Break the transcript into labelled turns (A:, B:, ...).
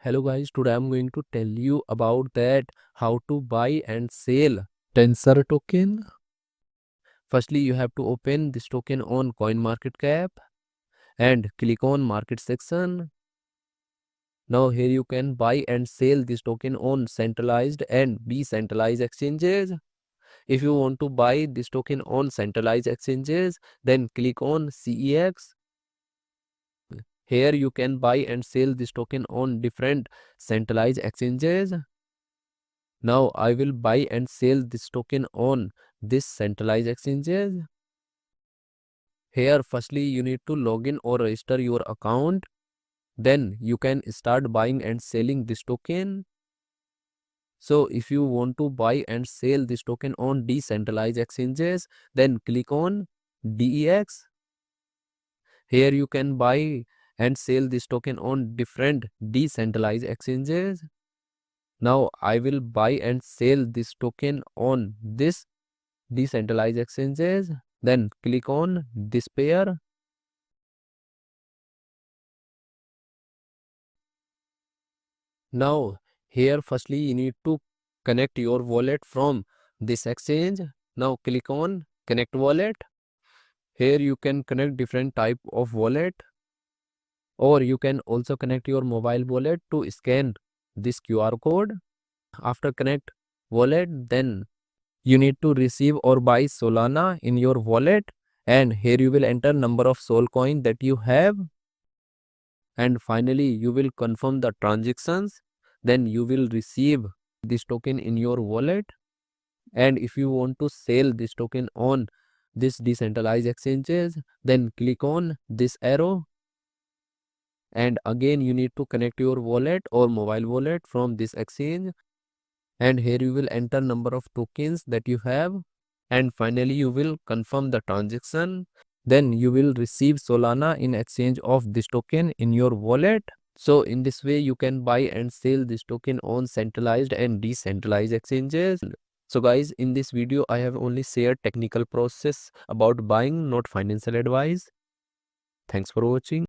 A: Hello guys, today I'm going to tell you about that how to buy and sell Tensor token. Firstly, you have to open this token on CoinMarketCap and click on market section. Now here you can buy and sell this token on centralized and decentralized exchanges. If you want to buy this token on centralized exchanges, then click on CEX. Here you can buy and sell this token on different centralized exchanges. Now I will buy and sell this token on this centralized exchanges. Here firstly you need to log in or register your account. Then you can start buying and selling this token. So if you want to buy and sell this token on decentralized exchanges, then click on DEX. Here you can buy and sell this token on different decentralized exchanges. Now I will buy and sell this token on this decentralized exchanges. Then click on this pair. Now here firstly you need to connect your wallet from this exchange. Now click on connect wallet. Here you can connect different type of wallet, or you can also connect your mobile wallet to scan this QR code. After connect wallet, then you need to receive or buy Solana in your wallet, and here you will enter number of Sol coin that you have, and finally you will confirm the transactions. Then you will receive this token in your wallet. And if you want to sell this token on this decentralized exchanges, then click on this arrow, and again you need to connect your wallet or mobile wallet from this exchange, and here you will enter number of tokens that you have, and finally you will confirm the transaction. Then you will receive Solana in exchange of this token in your wallet. So in this way you can buy and sell this token on centralized and decentralized exchanges. So guys, in this video I have only shared technical process about buying, not financial advice. Thanks for watching.